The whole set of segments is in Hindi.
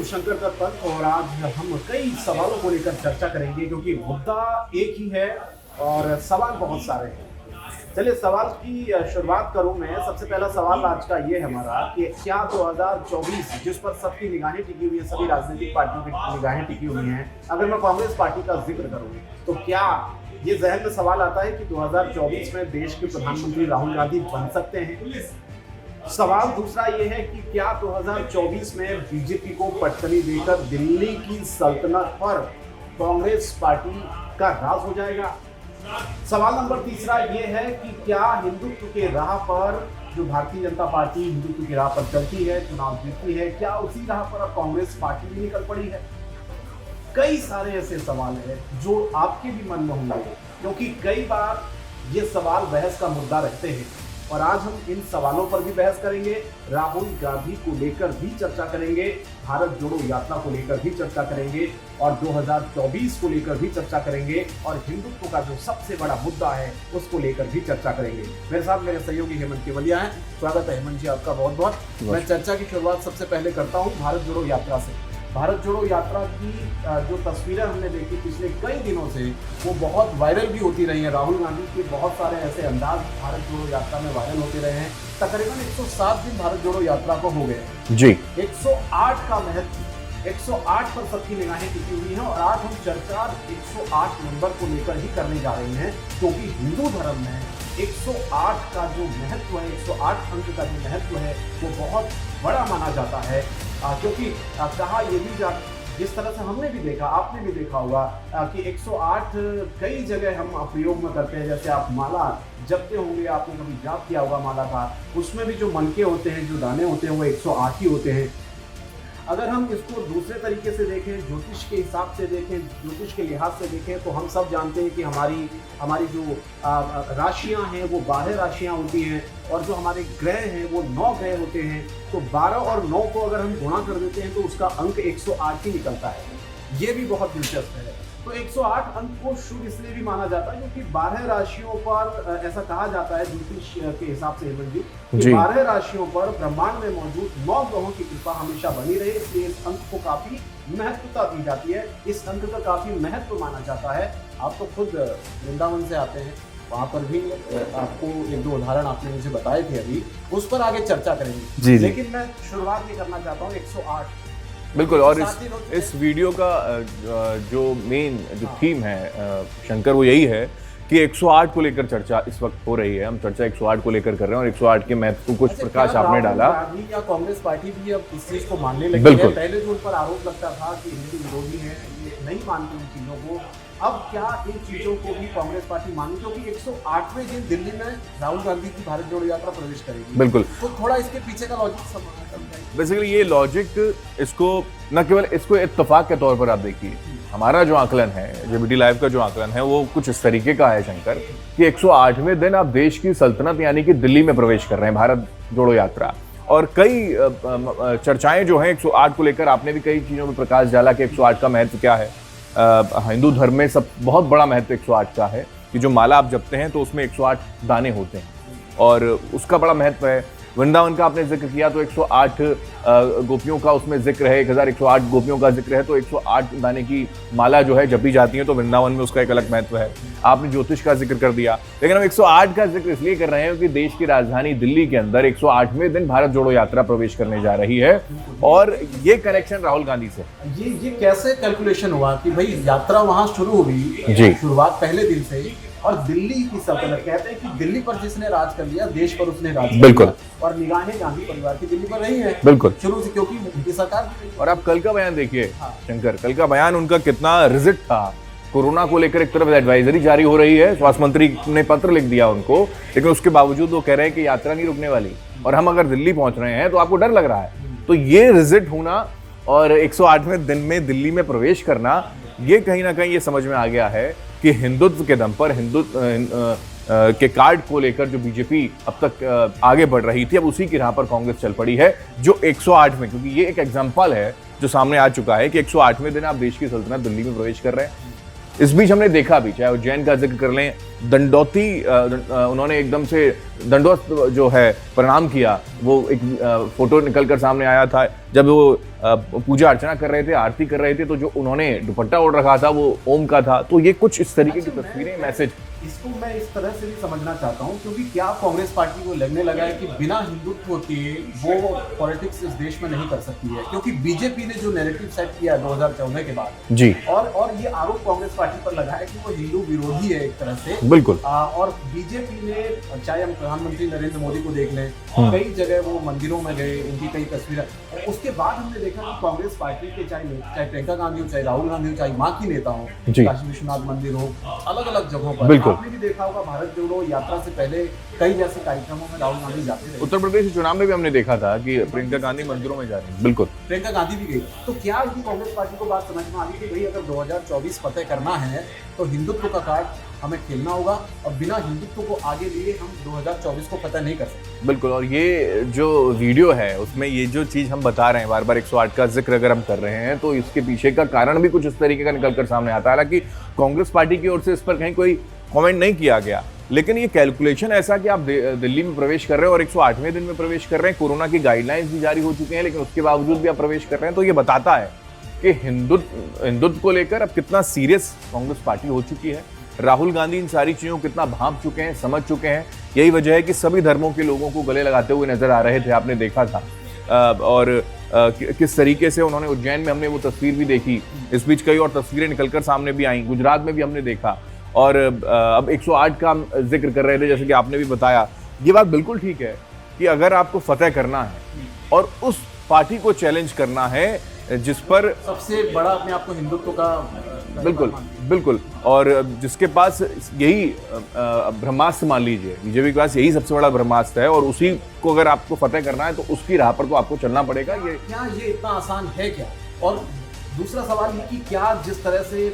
शंकर दत्त पंत और आज हम कई सवालों को लेकर चर्चा करेंगे क्योंकि मुद्दा एक ही है और सवाल बहुत सारे हैं। चलिए सवाल की शुरुआत करूं मैं। सबसे पहला सवाल आज का ये है हमारा कि क्या 2024 जिस पर सबकी निगाहें टिकी हुई है, सभी राजनीतिक पार्टियों की निगाहें टिकी हुई हैं, अगर मैं कांग्रेस पार्टी का जिक्र करूं तो क्या ये जहन में सवाल आता है कि 2024 में देश के प्रधानमंत्री राहुल गांधी बन सकते हैं? सवाल दूसरा ये है कि क्या 2024 में बीजेपी को पटकनी देकर दिल्ली की सल्तनत पर कांग्रेस पार्टी का राज हो जाएगा? सवाल नंबर तीसरा ये है कि क्या हिंदुत्व के राह पर जो भारतीय जनता पार्टी हिंदुत्व की राह पर चलती है, चुनाव जीतती है, क्या उसी राह पर अब कांग्रेस पार्टी भी निकल पड़ी है? कई सारे ऐसे सवाल हैं जो आपके भी मन में होंगे क्योंकि कई बार ये सवाल बहस का मुद्दा रहते हैं और आज हम इन सवालों पर भी बहस करेंगे। राहुल गांधी को लेकर भी चर्चा करेंगे, भारत जोड़ो यात्रा को लेकर भी चर्चा करेंगे और 2024 को लेकर भी चर्चा करेंगे और हिंदुत्व का जो सबसे बड़ा मुद्दा है उसको लेकर भी चर्चा करेंगे। मेरे साथ मेरे सहयोगी हेमंत केवलिया हैं। स्वागत है हेमंत जी आपका बहुत बहुत। मैं चर्चा की शुरुआत सबसे पहले करता हूँ भारत जोड़ो यात्रा से। भारत जोड़ो यात्रा की जो तस्वीरें हमने देखी पिछले कई दिनों से वो बहुत वायरल भी होती रही हैं। राहुल गांधी के बहुत सारे ऐसे अंदाज भारत जोड़ो यात्रा में वायरल होते रहे हैं। तकरीबन 107 दिन भारत जोड़ो यात्रा को हो गए जी। 108 का महत्व, 108 पर सबकी निगाहें टिकी हुई हैं और आज हम चर्चा 108 नंबर को लेकर ही करने जा रहे हैं क्योंकि हिंदू धर्म में 108 का जो महत्व है, 108 अंक का जो महत्व है वो बहुत बड़ा माना जाता है क्योंकि कहा ये भी जिस तरह से हमने भी देखा, आपने भी देखा होगा कि 108 कई जगह हम प्रयोग में करते हैं। जैसे आप माला जपते होंगे, आपने कभी जाप किया होगा माला का, उसमें भी जो मनके होते हैं, जो दाने होते हैं वो 108 ही होते हैं। अगर हम इसको दूसरे तरीके से देखें, ज्योतिष के हिसाब से देखें, ज्योतिष के लिहाज से देखें तो हम सब जानते हैं कि हमारी जो राशियां हैं वो 12 राशियां होती हैं और जो हमारे ग्रह हैं वो 9 ग्रह होते हैं। तो 12 और 9 को अगर हम गुणा कर देते हैं तो उसका अंक 108 ही निकलता है। ये भी बहुत दिलचस्प है। तो 108 अंक को शुभ इसलिए भी माना जाता है क्योंकि 12 राशियों पर ऐसा कहा जाता है ज्योतिष के हिसाब से हेमंत जी कि 12 राशियों पर ब्रह्मांड में मौजूद 9 ग्रहों की कृपा हमेशा बनी रहे, इसलिए इस अंक को काफी महत्वता दी जाती है। इस अंक का काफी महत्व माना जाता है। आप तो खुद वृंदावन से आते हैं, वहाँ पर भी आपको एक दो उदाहरण आपने मुझे बताए थे अभी, उस पर आगे चर्चा करेंगे जी। लेकिन मैं शुरुआत ये करना चाहता हूँ 108 बिल्कुल। और इस वीडियो का जो मेन जो थीम है शंकर वो यही है कि 108 को लेकर चर्चा इस वक्त हो रही है। हम चर्चा 108 को लेकर कर रहे हैं और 108 के महत्व को कुछ प्रकाश आपने डाला। या कांग्रेस पार्टी भी अब इस चीज को मानने लगी है। पहले जो उन पर आरोप लगता था कि हिंदू विरोधी है, ये नहीं मानते इन चीजों को, अब क्या इन चीजों को भी कांग्रेस पार्टी मानी क्योंकि 108वें दिन दिल्ली में राहुल गांधी की भारत जोड़ो यात्रा प्रवेश करेगी? बिल्कुल। तो थोड़ा इसके पीछे का लॉजिक समझाइए। बेसिकली ये लॉजिक इसको न केवल इसको इत्तेफाक के तौर पर आप देखिए, हमारा जो आकलन है, जेबीटी लाइव का जो आकलन है वो कुछ इस तरीके का है शंकर कि 108वें दिन आप देश की सल्तनत यानी कि दिल्ली में प्रवेश कर रहे हैं भारत जोड़ो यात्रा। और कई चर्चाएं जो हैं 108 को लेकर, आपने भी कई चीजों में प्रकाश डाला कि 108 का महत्व क्या है। हिंदू धर्म में सब बहुत बड़ा महत्व 108 का है कि जो माला आप जपते हैं तो उसमें 108 दाने होते हैं और उसका बड़ा महत्व है। वृंदावन का आपने जिक्र किया तो 108 गोपियों का उसमें जिक्र है, 100108 गोपियों का जिक्र है, तो 108 दाने की माला जो है जपी जाती है, तो वृंदावन में उसका एक अलग महत्व है। आपने ज्योतिष का जिक्र कर दिया, लेकिन हम 108 का जिक्र इसलिए कर रहे हैं क्योंकि देश की राजधानी दिल्ली के अंदर 108वें दिन भारत जोड़ो यात्रा प्रवेश करने जा रही है और ये कनेक्शन राहुल गांधी से। ये कैसे कैलकुलेशन हुआ कि भाई यात्रा वहां शुरू हुई, शुरुआत पहले दिन से, और दिल्ली की सल्तनत, कहते हैं कि दिल्ली पर जिसने राज कर लिया देश पर उसने राज कर बिल्कुल लिया और निगाहें गांधी परिवार की दिल्ली पर रही है बिल्कुल शुरू से क्योंकि उनकी सरकार। और आप कल का बयान देखिए शंकर, कल का बयान उनका कितना रिजिड था। कोरोना को लेकर एक तरफ एडवाइजरी जारी हो रही है, स्वास्थ्य मंत्री ने पत्र लिख दिया उनको, लेकिन उसके बावजूद वो कह रहे हैं कि यात्रा नहीं रुकने वाली और हम अगर दिल्ली पहुंच रहे हैं तो आपको डर लग रहा है। तो ये रिजिड होना और 108वें दिन में दिल्ली में प्रवेश करना, ये कहीं ना कहीं ये समझ में आ गया है कि हिंदुत्व के दम पर हिंदुत्व के कार्ड को लेकर जो बीजेपी अब तक आगे बढ़ रही थी, अब उसी की राह पर कांग्रेस चल पड़ी है जो 108 में, क्योंकि ये एक एग्जांपल है जो सामने आ चुका है कि 108वें दिन आप देश की सल्तनत दिल्ली में प्रवेश कर रहे हैं। इस बीच हमने देखा भी, चाहे उज्जैन का जिक्र कर लें, दंडौती उन्होंने एकदम से दंडोत जो है प्रणाम किया, वो एक फोटो निकलकर सामने आया था जब वो पूजा अर्चना कर रहे थे, आरती कर रहे थे, तो जो उन्होंने दुपट्टा ओढ़ रखा था वो ओम का था। तो ये कुछ इस तरीके की तस्वीरें, मैसेज, इसको मैं इस तरह से भी समझना चाहता हूँ, क्योंकि क्या कांग्रेस पार्टी को लगने लगा है कि बिना हिंदुत्व के वो पॉलिटिक्स इस देश में नहीं कर सकती है, क्योंकि बीजेपी ने जो नैरेटिव सेट किया 2014 के बाद जी, और ये आरोप कांग्रेस पार्टी पर लगा है कि वो हिंदू विरोधी है एक तरह से। बिल्कुल। और बीजेपी ने, चाहे हम प्रधानमंत्री नरेंद्र मोदी को देख लें, कई जगह वो मंदिरों में गए, उनकी कई तस्वीरें, उसके बाद हमने देखा कि कांग्रेस पार्टी के चाहे प्रियंका गांधी हो, चाहे राहुल गांधी हो, चाहे मां की नेता हो, काशी विश्वनाथ मंदिर हो, अलग अलग जगहों पर आपने भी देखा होगा, भारत जोड़ो यात्रा से पहले कई जैसे कार्यक्रमों में राहुल गांधी जाते रहे। उत्तर प्रदेश चुनाव में भी हमने देखा था कि प्रियंका गांधी मंदिरों में जा रही है। बिल्कुल, प्रियंका गांधी भी गई। तो क्या इनकी कांग्रेस पार्टी को बात समझ में आ गई कि भाई अगर 2024 फतेह करना है तो हिंदुत्व का कार्ड हमें खेलना होगा, और बिना हिंदुत्व को आगे लिए हम 2024 को फतेह नहीं कर सकते। बिल्कुल। और ये जो वीडियो है उसमें ये जो चीज हम बता रहे हैं, बार बार 108 का जिक्र अगर हम कर रहे हैं, तो इसके पीछे का कारण भी कुछ इस तरीके का निकल कर सामने आता है। हालांकि कांग्रेस पार्टी की ओर से इस पर कहीं कोई कमेंट नहीं किया गया, लेकिन ये कैलकुलेशन ऐसा कि आप दिल्ली में प्रवेश कर रहे हैं और 108वें दिन में प्रवेश कर रहे हैं, कोरोना की गाइडलाइंस भी जारी हो चुके हैं, लेकिन उसके बावजूद भी आप प्रवेश कर रहे हैं, तो ये बताता है कि हिंदुत्व को लेकर अब कितना सीरियस कांग्रेस पार्टी हो चुकी है। राहुल गांधी इन सारी चीजों को कितना भांप चुके हैं, समझ चुके हैं। यही वजह है कि सभी धर्मों के लोगों को गले लगाते हुए नजर आ रहे थे, आपने देखा था। और किस तरीके से उन्होंने, उज्जैन में हमने वो तस्वीर भी देखी, इस बीच कई और तस्वीरें निकलकर सामने भी आई, गुजरात में भी हमने देखा। और अब 108 का जिक्र कर रहे थे, जैसे कि आपने भी बताया, ये बात बिल्कुल ठीक है कि अगर आपको फतेह करना है और उस पार्टी को चैलेंज करना है जिस पर सबसे बड़ा अपने आप को हिंदुत्व का, बिल्कुल बिल्कुल, और जिसके पास यही ब्रह्मास्त्र, मान लीजिए बीजेपी के पास यही सबसे बड़ा ब्रह्मास्त्र है, और उसी को अगर आपको फतेह करना है तो उसकी राह पर तो आपको चलना पड़ेगा। क्या ये इतना आसान है क्या? और दूसरा सवाल ये कि क्या जिस तरह से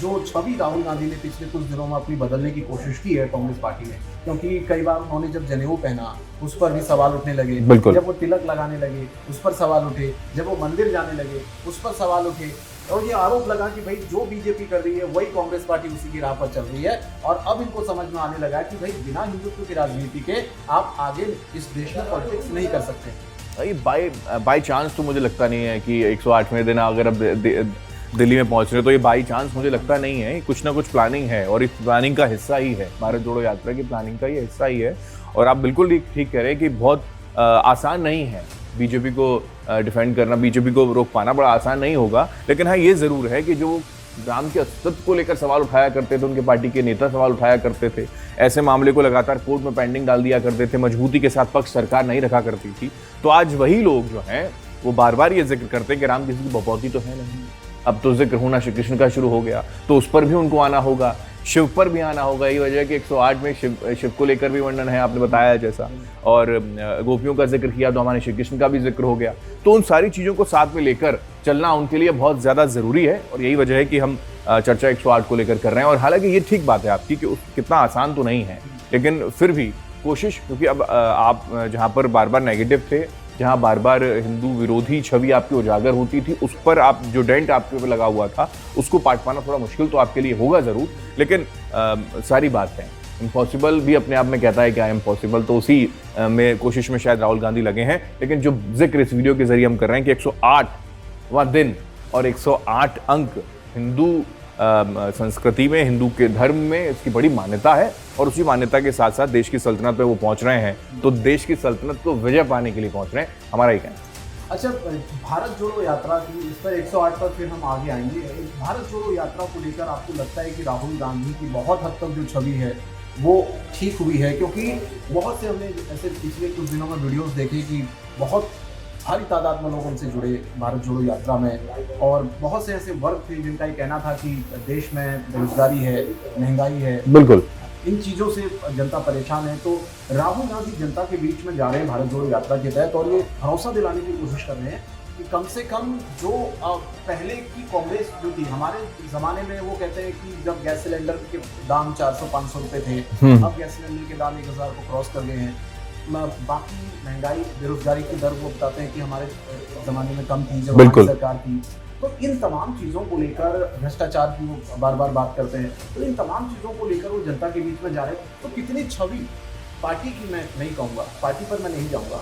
जो छवि राहुल गांधी ने पिछले कुछ दिनों में अपनी बदलने की कोशिश की है कांग्रेस पार्टी में, क्योंकि कई बार उन्होंने जब जनेऊ पहना उस पर भी सवाल उठने लगे, जब वो तिलक लगाने लगे उस पर सवाल उठे, जब वो मंदिर जाने लगे उस पर सवाल उठे, और ये आरोप लगा कि भाई जो बीजेपी कर रही है वही कांग्रेस पार्टी उसी की राह पर चल रही है। और अब इनको समझ में आने लगा कि भाई बिना हिंदुत्व की राजनीति के आप आगे इस देश में पॉलिटिक्स नहीं कर सकते। बाई चांस तो मुझे लगता नहीं है कि 108वें दिन अगर अब दिल्ली में पहुंच रहे हो तो ये बाई चांस मुझे लगता नहीं है, कुछ ना कुछ प्लानिंग है, और इस प्लानिंग का हिस्सा ही है, भारत जोड़ो यात्रा की प्लानिंग का ये हिस्सा ही है। और आप बिल्कुल ठीक कह रहे हैं कि बहुत आसान नहीं है बीजेपी को डिफेंड करना, बीजेपी को रोक पाना बड़ा आसान नहीं होगा। लेकिन हाँ, ये ज़रूर है कि जो राम के अस्तित्व को लेकर सवाल उठाया करते थे, उनके पार्टी के नेता सवाल उठाया करते थे, ऐसे मामले को लगातार कोर्ट में पेंडिंग डाल दिया करते थे, मजबूती के साथ पक्ष सरकार नहीं रखा करती थी, तो आज वही लोग जो हैं वो बार बार ये जिक्र करते हैं कि राम किसी की बपौती तो है नहीं। अब तो जिक्र होना श्री कृष्ण का शुरू हो गया, तो उस पर भी उनको आना होगा, शिव पर भी आना होगा। यही वजह है कि 108 में शिव को लेकर भी वर्णन है, आपने बताया जैसा, और गोपियों का जिक्र किया तो हमारे श्री कृष्ण का भी जिक्र हो गया। तो उन सारी चीज़ों को साथ में लेकर चलना उनके लिए बहुत ज़्यादा ज़रूरी है, और यही वजह है कि हम चर्चा 108 को लेकर कर रहे हैं। और हालांकि ये ठीक बात है आपकी कि कितना आसान तो नहीं है, लेकिन फिर भी कोशिश, क्योंकि अब आप जहाँ पर बार बार नेगेटिव थे, जहाँ बार बार हिंदू विरोधी छवि आपकी उजागर होती थी, उस पर आप जो डेंट आपके ऊपर लगा हुआ था उसको पाट पाना थोड़ा मुश्किल तो आपके लिए होगा ज़रूर। लेकिन सारी बात है, इम्पॉसिबल भी अपने आप में कहता है क्या इम्पॉसिबल, तो उसी में कोशिश में शायद राहुल गांधी लगे हैं। लेकिन जो जिक्र इस वीडियो के जरिए हम कर रहे हैं कि 108वां दिन और 108 अंक हिंदू संस्कृति में, हिंदू के धर्म में इसकी बड़ी मान्यता है, और उसी मान्यता के साथ साथ देश की सल्तनत पे वो पहुंच रहे हैं, तो देश की सल्तनत को विजय पाने के लिए पहुंच रहे हैं, हमारा ही कहना। अच्छा, भारत जोड़ो यात्रा की, इस पर 108 पर फिर हम आगे आएंगे। भारत जोड़ो यात्रा को लेकर आपको लगता है कि राहुल गांधी की बहुत हद तक जो छवि है वो ठीक हुई है? क्योंकि बहुत से हमने ऐसे पिछले कुछ दिनों में वीडियोस देखे कि बहुत भारी तादाद में लोग उनसे जुड़े भारत जोड़ो यात्रा में, और बहुत से ऐसे वर्ग थे जिनका ये कहना था कि देश में बेरोजगारी है, महंगाई है, बिल्कुल इन चीज़ों से जनता परेशान है। तो राहुल गांधी जनता के बीच में जा रहे हैं भारत जोड़ो यात्रा के तहत, और ये भरोसा दिलाने की कोशिश कर रहे हैं कि कम से कम जो पहले की कांग्रेस जो थी, हमारे ज़माने में वो कहते हैं कि जब गैस सिलेंडर के दाम 400-500 रुपये थे, अब गैस सिलेंडर के दाम 1000 को क्रॉस कर गए हैं। बाकी महंगाई बेरोजगारी की दर वो बताते हैं कि हमारे ज़माने में कम थी जब बिल्कुल। हमारी सरकार थी। तो इन तमाम चीज़ों को लेकर भ्रष्टाचार की वो बार बार बात करते हैं, तो इन तमाम चीज़ों को लेकर वो जनता के बीच में जा रहे हैं। तो कितनी छवि पार्टी की, मैं नहीं कहूँगा, पार्टी पर मैं नहीं जाऊँगा,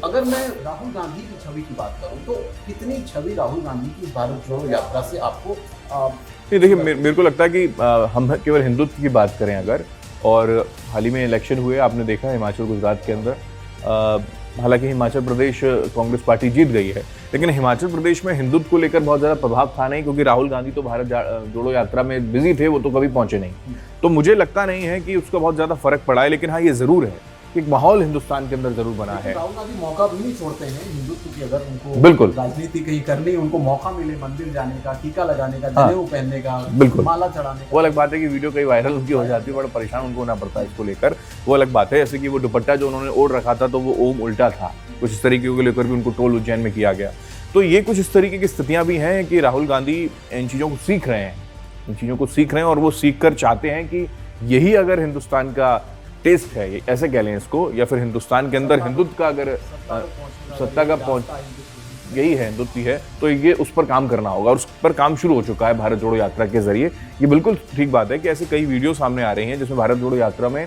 अगर मैं राहुल गांधी की छवि की बात करूं तो कितनी छवि राहुल गांधी की भारत जोड़ो यात्रा से आपको नहीं, देखिए मेरे को लगता है कि हम केवल हिंदुत्व की बात करें अगर, और हाल ही में इलेक्शन हुए, आपने देखा हिमाचल गुजरात के अंदर, हालांकि हिमाचल प्रदेश कांग्रेस पार्टी जीत गई है, लेकिन हिमाचल प्रदेश में हिंदुत्व को लेकर बहुत ज़्यादा प्रभाव था नहीं, क्योंकि राहुल गांधी तो भारत जोड़ो यात्रा में बिजी थे, वो तो कभी पहुंचे नहीं। तो मुझे लगता नहीं है कि उसका बहुत ज़्यादा फर्क पड़ा है, लेकिन हाँ ये ज़रूर है कि एक माहौल हिंदुस्तान के अंदर जरूर बना है। राहुल गांधी मौका भी नहीं छोड़ते हैं हिंदुत्व की, अगर उनको बिल्कुल राजनीति कहीं करनी, उनको मौका मिले मंदिर जाने का, टीका लगाने का, हाँ। जनेऊ पहनने का, बिल्कुल। माला चढ़ाने का। वो अलग बात है कि वीडियो कई वायरल उनकी हो जाती है, बड़ा परेशान उनको होना पड़ता है इसको लेकर, वो अलग बात है। जैसे कि वो दुपट्टा जो उन्होंने ओढ़ रखा था तो वो ओम उल्टा था, कुछ इस तरीके को लेकर भी उनको टोल उज्जैन में किया गया। तो ये कुछ इस तरीके की स्थितियां भी हैं कि राहुल गांधी इन चीज़ों को सीख रहे हैं, इन चीज़ों को सीख रहे हैं, और वो सीख कर चाहते हैं कि यही अगर हिंदुस्तान का टेस्ट है, ऐसे कह लें इसको, या फिर हिंदुस्तान के अंदर हिंदुत्व का अगर सत्ता का पहुंच यही है, हिंदुत्व है, तो ये उस पर काम करना होगा, और उस पर काम शुरू हो चुका है भारत जोड़ो यात्रा के जरिए। ये बिल्कुल ठीक बात है कि ऐसे कई वीडियो सामने आ रही हैं जिसमें भारत जोड़ो यात्रा में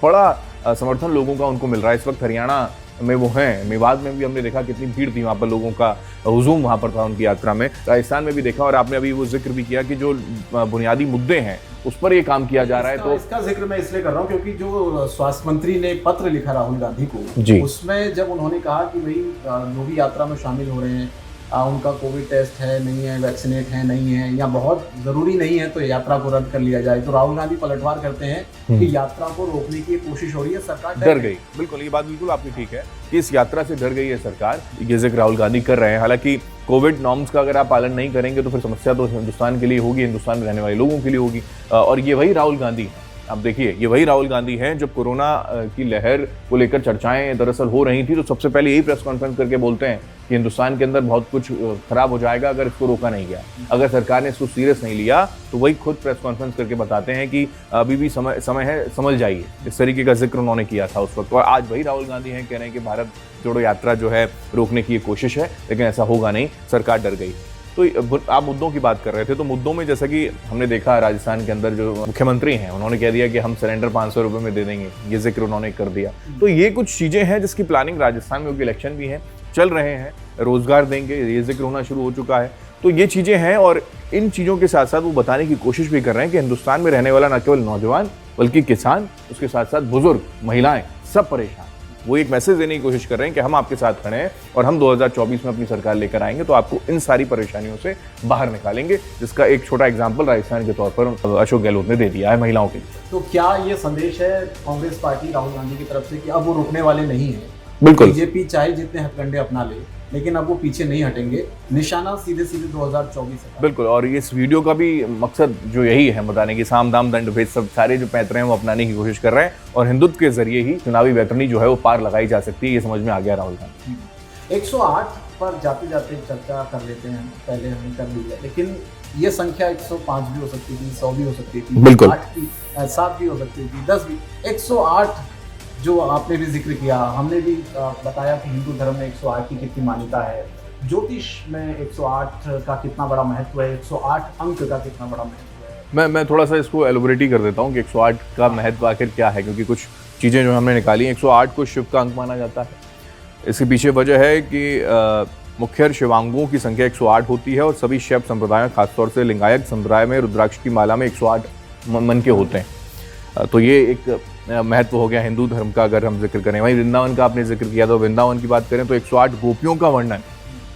बड़ा समर्थन लोगों का उनको मिल रहा है। इस वक्त हरियाणा में वो हैं, मेवात में भी हमने देखा कितनी भीड़ थी वहाँ पर, लोगों का हुजूम वहाँ पर था उनकी यात्रा में। राजस्थान में भी देखा, और आपने अभी वो जिक्र भी किया कि जो बुनियादी मुद्दे हैं उस पर ये काम किया जा रहा है। तो इसका जिक्र मैं इसलिए कर रहा हूँ क्योंकि जो स्वास्थ्य मंत्री ने पत्र लिखा राहुल गांधी जी। को, उसमें जब उन्होंने कहा कि भाई जो भी यात्रा में शामिल हो रहे हैं उनका कोविड टेस्ट है नहीं है, वैक्सीनेट है नहीं है, या बहुत ज़रूरी नहीं है तो यात्रा को रद्द कर लिया जाए, तो राहुल गांधी पलटवार करते हैं कि यात्रा को रोकने की कोशिश हो रही है, सरकार डर गई। बिल्कुल, ये बात बिल्कुल आपकी ठीक है कि इस यात्रा से डर गई है सरकार, ये जिक्र राहुल गांधी कर रहे हैं। हालांकि कोविड नॉर्म्स का अगर आप पालन नहीं करेंगे तो फिर समस्या तो हिंदुस्तान के लिए होगी, हिंदुस्तान में रहने वाले लोगों के लिए होगी। और ये वही राहुल गांधी, आप देखिए ये वही राहुल गांधी हैं जब कोरोना की लहर को लेकर चर्चाएं दरअसल हो रही थी तो सबसे पहले यही प्रेस कॉन्फ्रेंस करके बोलते हैं कि हिंदुस्तान के अंदर बहुत कुछ खराब हो जाएगा अगर इसको रोका नहीं गया। अगर सरकार ने इसको सीरियस नहीं लिया तो वही खुद प्रेस कॉन्फ्रेंस करके बताते हैं कि अभी भी समय है, समझ जाइए। इस तरीके का जिक्र उन्होंने किया था उस वक्त, और आज वही राहुल गांधी हैं, कह रहे हैं कि भारत जोड़ो यात्रा जो है रोकने की ये कोशिश है, लेकिन ऐसा होगा नहीं, सरकार डर गई। तो आप मुद्दों की बात कर रहे थे, तो मुद्दों में जैसा कि हमने देखा राजस्थान के अंदर जो मुख्यमंत्री हैं उन्होंने कह दिया कि हम सिलेंडर 500 रुपये में दे देंगे, ये जिक्र उन्होंने कर दिया। तो ये कुछ चीज़ें हैं जिसकी प्लानिंग राजस्थान में, क्योंकि इलेक्शन भी हैं, चल रहे हैं, रोजगार देंगे, ये जिक्र होना शुरू हो चुका है। तो ये चीज़ें हैं, और इन चीज़ों के साथ साथ वो बताने की कोशिश भी कर रहे हैं कि हिंदुस्तान में रहने वाला न केवल नौजवान बल्कि किसान, उसके साथ साथ बुजुर्ग, महिलाएं, सब परेशान। वो एक मैसेज देने की कोशिश कर रहे हैं कि हम आपके साथ खड़े हैं और हम 2024 में अपनी सरकार लेकर आएंगे तो आपको इन सारी परेशानियों से बाहर निकालेंगे, जिसका एक छोटा एग्जाम्पल राजस्थान के तौर पर अशोक गहलोत ने दे दिया है महिलाओं के लिए। तो क्या ये संदेश है कांग्रेस पार्टी राहुल गांधी की तरफ से कि अब वो रुकने वाले नहीं है? बिल्कुल, बीजेपी चाहे जितने हथकंडे अपना ले, लेकिन अब वो पीछे नहीं हटेंगे, निशाना सीधे सीधे 2024 है। बिल्कुल, और इस वीडियो का भी मकसद जो यही है बताने की, साम दाम दंड भेद सब सारे जो पैंतरे हैं वो अपनाने की कोशिश कर रहे हैं, और हिंदुत्व के जरिए ही चुनावी बैतरनी जो है वो पार लगाई जा सकती है, ये समझ में आ गया राहुल गांधी। 108 पर जाते जाते चर्चा कर लेते हैं, पहले हमने कर ली है, लेकिन ये संख्या 105 भी हो सकती थी, 100 भी हो सकती थी, बिल्कुल 8 भी, 7 भी हो सकती थी, 10 भी। 108 जो आपने भी जिक्र किया, हमने भी बताया कि हिंदू धर्म में 108 की कितनी मान्यता है, ज्योतिष में 108 का कितना बड़ा महत्व है, 108 अंक का कितना बड़ा महत्व है। मैं थोड़ा सा इसको एलोबरेट ही कर देता हूँ कि 108 का महत्व आखिर क्या है, क्योंकि कुछ चीज़ें जो हमने निकाली हैं। 108 को शिव का अंक माना जाता है। इसके पीछे वजह है कि मुख्य शिवांगों की संख्या 108 होती है, और सभी शैव संप्रदायों, खासतौर से लिंगायत संप्रदाय में रुद्राक्ष की माला में 108 मन के होते हैं। तो ये एक महत्व हो गया हिंदू धर्म का। अगर हम जिक्र करें, वहीं वृंदावन का आपने जिक्र किया, तो वृंदावन की बात करें तो 108 गोपियों का वर्णन,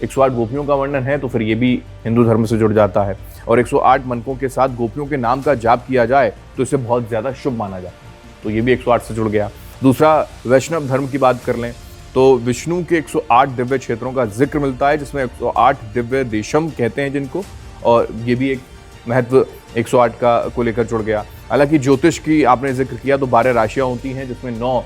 108 गोपियों का वर्णन है, तो फिर ये भी हिंदू धर्म से जुड़ जाता है। और 108 मनकों के साथ गोपियों के नाम का जाप किया जाए तो इसे बहुत ज़्यादा शुभ माना जाता है, तो ये भी 108 से जुड़ गया। दूसरा, वैष्णव धर्म की बात कर लें तो विष्णु के 108 दिव्य क्षेत्रों का जिक्र मिलता है, जिसमें 108 दिव्य देशम कहते हैं जिनको, और ये भी एक महत्व 108 का को लेकर जुड़ गया। हालांकि ज्योतिष की आपने जिक्र किया तो 12 राशियां होती हैं, जिसमें 9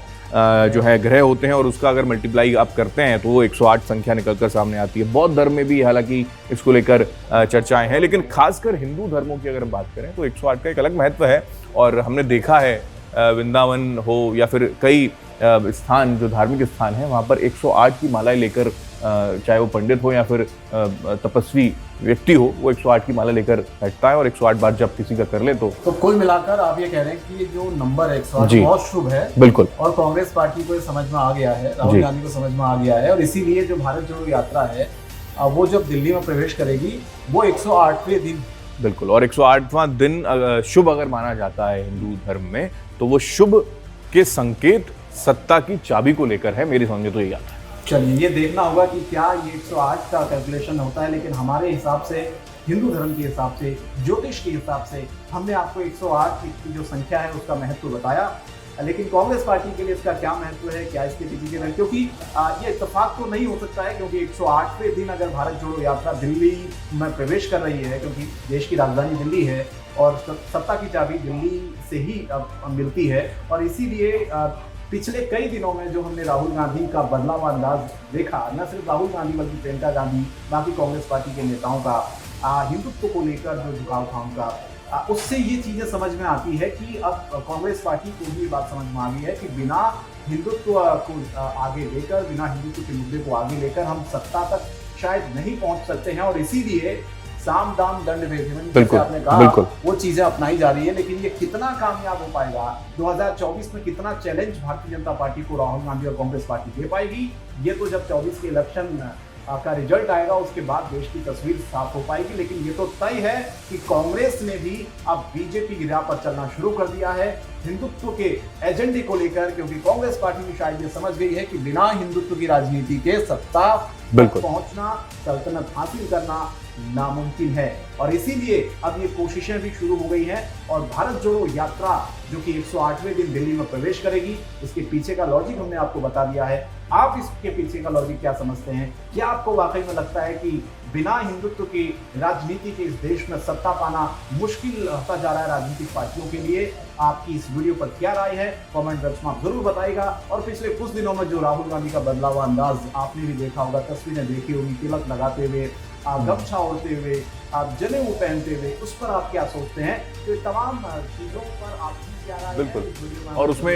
जो है ग्रह होते हैं, और उसका अगर मल्टीप्लाई आप करते हैं तो वो 108 संख्या निकलकर सामने आती है। बौद्ध धर्म में भी हालांकि इसको लेकर चर्चाएं हैं, लेकिन खासकर हिंदू धर्मों की अगर बात करें तो 108 का एक अलग महत्व है। और हमने देखा है वृंदावन हो या फिर कई स्थान, जो धार्मिक स्थान है, वहाँ पर 108 की मालाएं लेकर चाहे वो पंडित हो या फिर तपस्वी व्यक्ति हो, वो 108 की माला लेकर बैठता है और 108 बार जब किसी का कर ले तो कुल मिलाकर आप ये कह रहे हैं कि ये जो नंबर है 108 जी। बहुत शुभ है। बिल्कुल। और कांग्रेस पार्टी को ये समझ में आ गया है, राहुल जी। गांधी को समझ में आ गया है, और इसीलिए जो भारत जोड़ो यात्रा है वो जब दिल्ली में प्रवेश करेगी वो 108वें दिन। बिल्कुल। और 108वां दिन शुभ अगर माना जाता है हिंदू धर्म में, तो वो शुभ के संकेत सत्ता की चाबी को लेकर है, मेरी समझ में तो यही आता है। चलिए ये देखना होगा कि क्या ये 108 का कैलकुलेशन होता है, लेकिन हमारे हिसाब से, हिंदू धर्म के हिसाब से, ज्योतिष के हिसाब से हमने आपको 108 की जो संख्या है उसका महत्व बताया। लेकिन कांग्रेस पार्टी के लिए इसका क्या महत्व है, क्या इसके पीछे के, क्योंकि ये इत्तेफाक तो नहीं हो सकता है, क्योंकि 108वें दिन अगर भारत जोड़ो यात्रा दिल्ली में प्रवेश कर रही है, क्योंकि देश की राजधानी दिल्ली है और सत्ता की चाबी दिल्ली से ही मिलती है, और इसीलिए पिछले कई दिनों में जो हमने राहुल गांधी का बदलाव अंदाज देखा, न सिर्फ राहुल गांधी बल्कि प्रियंका गांधी, बाकी कांग्रेस पार्टी के नेताओं का हिंदुत्व को लेकर जो झुकाव था उनका, उससे ये चीज़ें समझ में आती है कि अब कांग्रेस पार्टी को भी ये बात समझ में आ गई है कि बिना हिंदुत्व को आगे लेकर, बिना हिंदुत्व के मुद्दे को आगे लेकर हम सत्ता तक शायद नहीं पहुंच सकते हैं, और इसीलिए साम दाम दंड भेद, जैसे आपने कहा, वो चीजें अपनाई जा रही है। लेकिन ये कितना कामयाब हो पाएगा, 2024 में कितना चैलेंज भारतीय जनता पार्टी को राहुल गांधी और कांग्रेस पार्टी दे पाएगी, ये तो जब 24 के इलेक्शन का रिजल्ट आएगा उसके बाद देश की तस्वीर साफ हो पाएगी। लेकिन ये तो तय है कि कांग्रेस ने भी अब बीजेपी की राह पर चलना शुरू कर दिया है हिंदुत्व के एजेंडे को लेकर, क्योंकि कांग्रेस पार्टी भी शायद ये समझ गई है कि बिना हिंदुत्व की राजनीति के सत्ता तक पहुंचना, सल्तनत हासिल करना नामुमकिन है। और इसीलिए अब ये कोशिशें भी शुरू हो गई हैं, और भारत जोड़ो यात्रा जो कि 108वें दिन दिल्ली में प्रवेश करेगी, इसके पीछे का लॉजिक हमने आपको बता दिया है। आप इसके पीछे का लॉजिक क्या समझते हैं? क्या आपको वाकई में लगता है कि बिना हिंदुत्व की राजनीति के इस देश में सत्ता पाना मुश्किल होता जा रहा है राजनीतिक पार्टियों के लिए? आपकी इस वीडियो पर क्या राय है, कमेंट बॉक्स में आप जरूर बताइएगा। और पिछले कुछ दिनों में जो राहुल गांधी का बदलाव अंदाज आपने भी देखा होगा, तस्वीरें देखी होगी, तिलक लगाते हुए, गमछा ओढ़ते हुए, आप जनेऊ पहनते हुए, उस पर आप क्या सोचते हैं? तो तमाम चीजों पर आपकी क्या राय है? बिल्कुल। और उसमें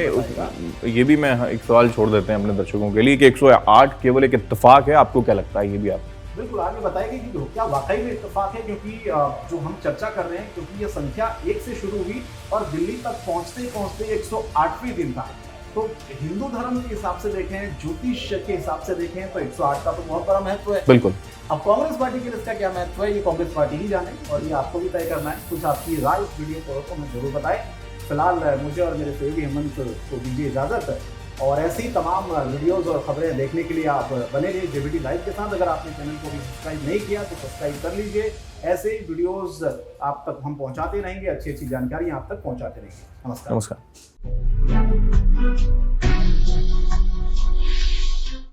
ये भी मैं एक सवाल छोड़ देते हैं अपने दर्शकों के लिए कि 108 केवल एक इत्तेफाक है, आपको क्या लगता है? ये भी आप बिल्कुल आगे बताएंगे कि क्या वाकई में इत्तेफाक है, क्योंकि जो हम चर्चा कर रहे हैं, क्योंकि ये संख्या 1 से शुरू हुई और दिल्ली तक पहुंचते पहुंचते 108वें दिन था। तो हिंदू धर्म के हिसाब से देखें, ज्योतिष के हिसाब से देखें, तो 108 का तो बहुत बड़ा महत्व है। बिल्कुल। अब कांग्रेस पार्टी के लिए इसका क्या महत्व है, ये कांग्रेस पार्टी ही जाने, और ये आपको भी तय करना है। कुछ आपकी राय इस वीडियो को हमें जरूर बताएं। फिलहाल मुझे और मेरे सहयोगी हेमंत को दीजिए इजाजत, और ऐसी तमाम वीडियोस और खबरें देखने के लिए आप बने रहिए जेबीटी लाइव के साथ। अगर आपने चैनल को भी सब्सक्राइब नहीं किया तो सब्सक्राइब कर लीजिए। ऐसे ही वीडियोस आप तक हम पहुंचाते रहेंगे, अच्छी अच्छी जानकारी आप तक पहुंचाते रहेंगे। नमस्कार।